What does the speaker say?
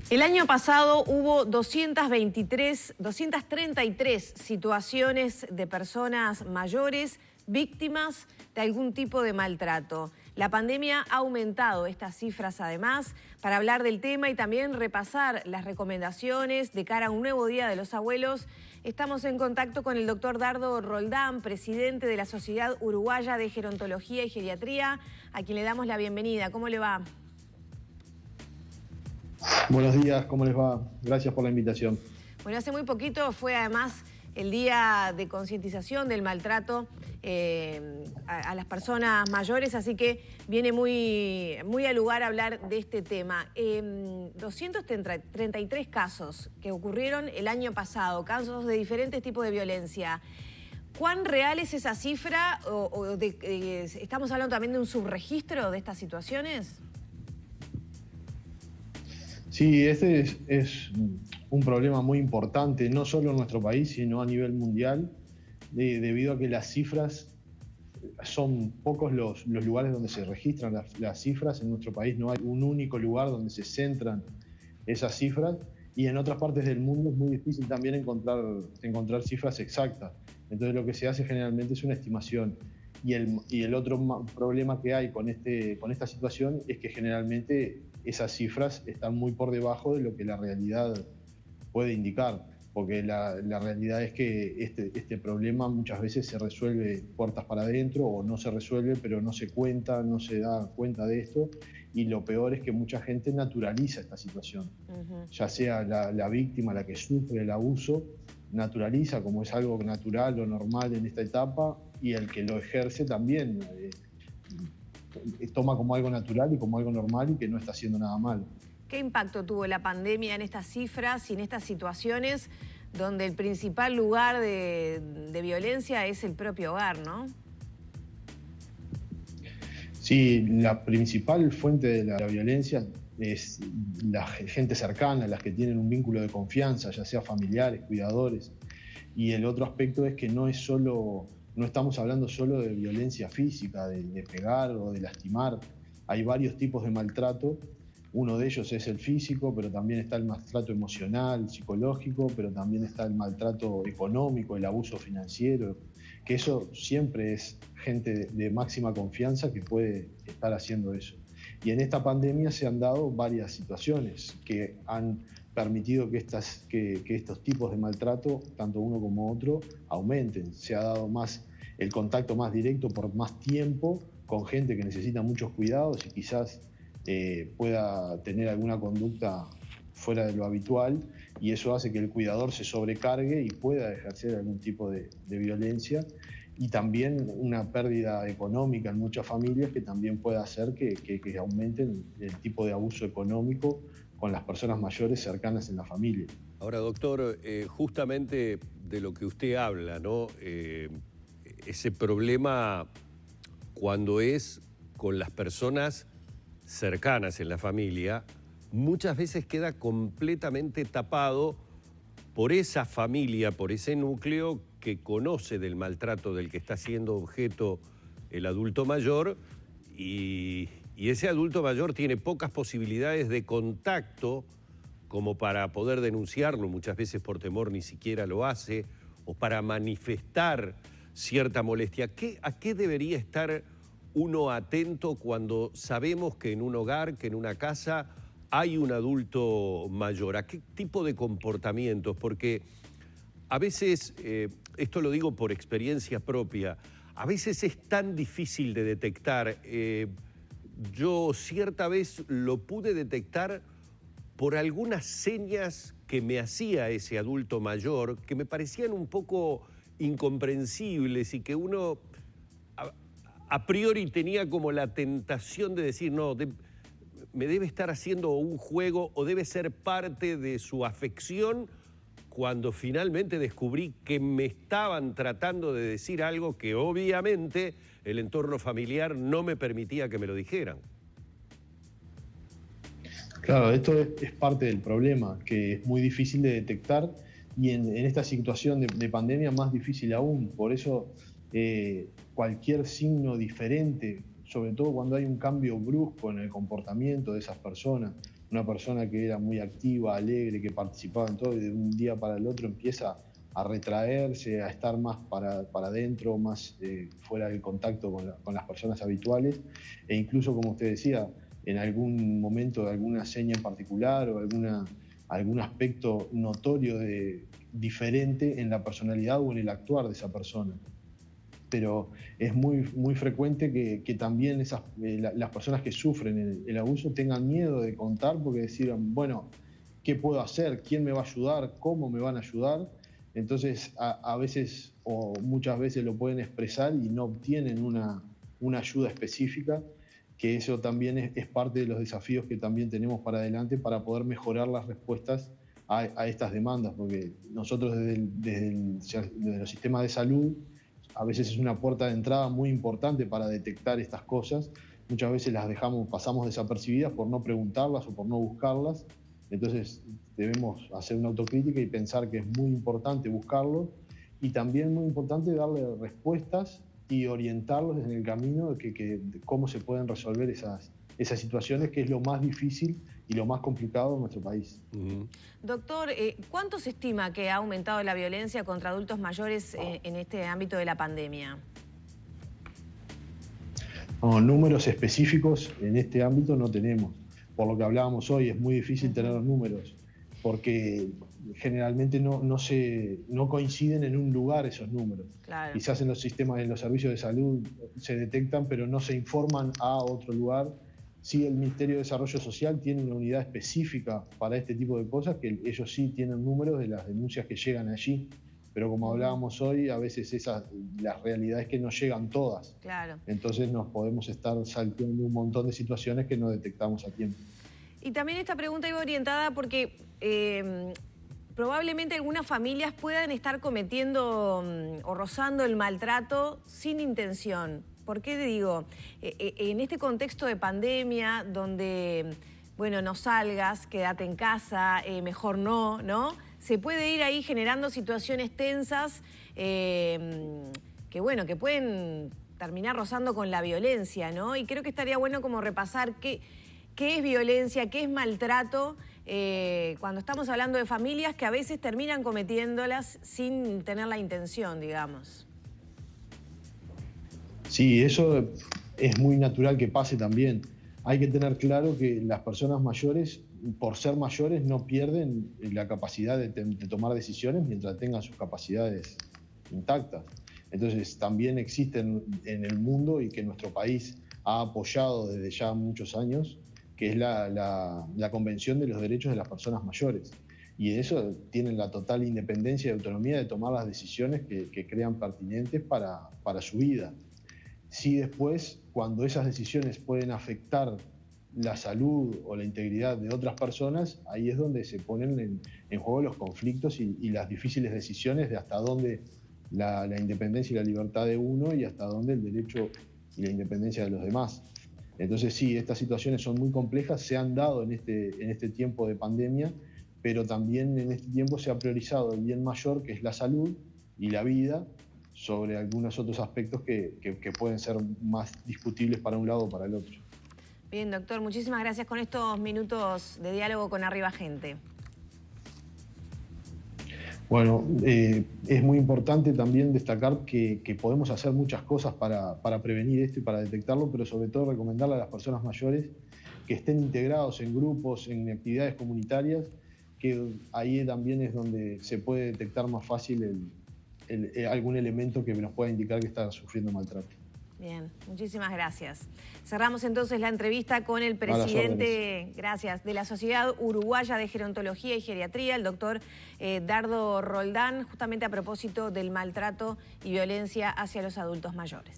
El año pasado hubo 233 situaciones de personas mayores víctimas de algún tipo de maltrato. La pandemia ha aumentado estas cifras además. Para hablar del tema y también repasar las recomendaciones de cara a un nuevo Día de los Abuelos, estamos en contacto con el doctor Dardo Roldán, presidente de la Sociedad Uruguaya de Gerontología y Geriatría, a quien le damos la bienvenida. ¿Cómo le va? Buenos días, ¿cómo les va? Gracias por la invitación. Bueno, hace muy poquito fue además el día de concientización del maltrato a las personas mayores, así que viene muy al lugar hablar de este tema. 233 casos que ocurrieron el año pasado, casos de diferentes tipos de violencia. ¿Cuán real es esa cifra? ¿Estamos hablando también de un subregistro de estas situaciones? Sí, este es un problema muy importante, no solo en nuestro país, sino a nivel mundial, debido a que las cifras, son pocos los lugares donde se registran las cifras. En nuestro país no hay un único lugar donde se centran esas cifras, y en otras partes del mundo es muy difícil también encontrar cifras exactas. Entonces lo que se hace generalmente es una estimación. Y el otro problema que hay con esta situación es que generalmente esas cifras están muy por debajo de lo que la realidad puede indicar, porque la realidad es que este problema muchas veces se resuelve puertas para adentro, o no se resuelve, pero no se da cuenta de esto, y lo peor es que mucha gente naturaliza esta situación. Ya sea la víctima, la que sufre el abuso, naturaliza como es algo natural o normal en esta etapa, y el que lo ejerce también toma como algo natural y como algo normal, y que no está haciendo nada mal. ¿Qué impacto tuvo la pandemia en estas cifras y en estas situaciones donde el principal lugar de violencia es el propio hogar, ¿no? Sí, la principal fuente de la violencia es la gente cercana, las que tienen un vínculo de confianza, ya sea familiares, cuidadores. Y el otro aspecto es que no estamos hablando solo de violencia física, de pegar o de lastimar. Hay varios tipos de maltrato. Uno de ellos es el físico, pero también está el maltrato emocional, psicológico, pero también está el maltrato económico, el abuso financiero, que eso siempre es gente de máxima confianza que puede estar haciendo eso. Y en esta pandemia se han dado varias situaciones que han permitido que estos tipos de maltrato, tanto uno como otro, aumenten. Se ha dado más el contacto más directo por más tiempo con gente que necesita muchos cuidados y quizás pueda tener alguna conducta fuera de lo habitual, y eso hace que el cuidador se sobrecargue y pueda ejercer algún tipo de violencia, y también una pérdida económica en muchas familias que también puede hacer que aumenten el tipo de abuso económico con las personas mayores cercanas en la familia. Ahora, doctor, justamente de lo que usted habla, ¿no? Ese problema cuando es con las personas cercanas en la familia, muchas veces queda completamente tapado por esa familia, por ese núcleo que conoce del maltrato del que está siendo objeto el adulto mayor, y ese adulto mayor tiene pocas posibilidades de contacto como para poder denunciarlo, muchas veces por temor ni siquiera lo hace, o para manifestar cierta molestia. ¿A qué debería estar uno atento cuando sabemos que en un hogar, que en una casa hay un adulto mayor? ¿A qué tipo de comportamientos? Porque a veces, esto lo digo por experiencia propia, a veces es tan difícil de detectar. Yo cierta vez lo pude detectar por algunas señas que me hacía ese adulto mayor, que me parecían un poco incomprensibles y que uno a priori tenía como la tentación de decir, no, me debe estar haciendo un juego o debe ser parte de su afección, cuando finalmente descubrí que me estaban tratando de decir algo que obviamente el entorno familiar no me permitía que me lo dijeran. Claro, esto es parte del problema, que es muy difícil de detectar, y en esta situación de pandemia más difícil aún. Por eso cualquier signo diferente, sobre todo cuando hay un cambio brusco en el comportamiento de esas personas, una persona que era muy activa, alegre, que participaba en todo y de un día para el otro empieza a retraerse, a estar más para adentro, más fuera del contacto con las personas habituales, e incluso, como usted decía, en algún momento, alguna seña en particular o algún aspecto notorio diferente en la personalidad o en el actuar de esa persona. Pero es muy frecuente que también las personas que sufren el abuso tengan miedo de contar porque decían, bueno, ¿qué puedo hacer? ¿Quién me va a ayudar? ¿Cómo me van a ayudar? Entonces, a veces o muchas veces lo pueden expresar y no obtienen una ayuda específica, que eso también es parte de los desafíos que también tenemos para adelante para poder mejorar las respuestas a estas demandas, porque nosotros desde los sistemas de salud, a veces es una puerta de entrada muy importante para detectar estas cosas. Muchas veces pasamos desapercibidas por no preguntarlas o por no buscarlas. Entonces debemos hacer una autocrítica y pensar que es muy importante buscarlo y también muy importante darle respuestas y orientarlos en el camino de cómo se pueden resolver esas situaciones, que es lo más difícil y lo más complicado en nuestro país. Doctor, ¿cuánto se estima que ha aumentado la violencia contra adultos mayores en este ámbito de la pandemia? No, números específicos en este ámbito no tenemos. Por lo que hablábamos hoy, es muy difícil tener números, porque generalmente no coinciden en un lugar esos números. Claro. Quizás en los servicios de salud se detectan, pero no se informan a otro lugar. Sí, el Ministerio de Desarrollo Social tiene una unidad específica para este tipo de cosas, que ellos sí tienen números de las denuncias que llegan allí. Pero como hablábamos hoy, a veces la realidad es que no llegan todas. Claro. Entonces nos podemos estar salteando un montón de situaciones que no detectamos a tiempo. Y también esta pregunta iba orientada porque probablemente algunas familias puedan estar cometiendo o rozando el maltrato sin intención. ¿Por qué digo? En este contexto de pandemia, donde, bueno, no salgas, quédate en casa, mejor ¿no? Se puede ir ahí generando situaciones tensas que pueden terminar rozando con la violencia, ¿no? Y creo que estaría bueno como repasar qué es violencia, qué es maltrato, cuando estamos hablando de familias que a veces terminan cometiéndolas sin tener la intención, digamos. Sí, eso es muy natural que pase también. Hay que tener claro que las personas mayores, por ser mayores, no pierden la capacidad de tomar decisiones mientras tengan sus capacidades intactas. Entonces, también existen en el mundo y que nuestro país ha apoyado desde ya muchos años, que es la Convención de los Derechos de las Personas Mayores. Y de eso tienen la total independencia y autonomía de tomar las decisiones que crean pertinentes para su vida. Si después, cuando esas decisiones pueden afectar la salud o la integridad de otras personas, ahí es donde se ponen en juego los conflictos y las difíciles decisiones de hasta dónde la independencia y la libertad de uno y hasta dónde el derecho y la independencia de los demás. Entonces sí, estas situaciones son muy complejas, se han dado en este tiempo de pandemia, pero también en este tiempo se ha priorizado el bien mayor, que es la salud y la vida, sobre algunos otros aspectos que pueden ser más discutibles para un lado o para el otro. Bien, doctor, muchísimas gracias con estos minutos de diálogo con Arriba Gente. Bueno, es muy importante también destacar que podemos hacer muchas cosas para prevenir esto y para detectarlo, pero sobre todo recomendarle a las personas mayores que estén integrados en grupos, en actividades comunitarias, que ahí también es donde se puede detectar más fácil algún elemento que nos pueda indicar que está sufriendo maltrato. Bien, muchísimas gracias. Cerramos entonces la entrevista con el presidente, gracias, de la Sociedad Uruguaya de Gerontología y Geriatría, el doctor Dardo Roldán, justamente a propósito del maltrato y violencia hacia los adultos mayores.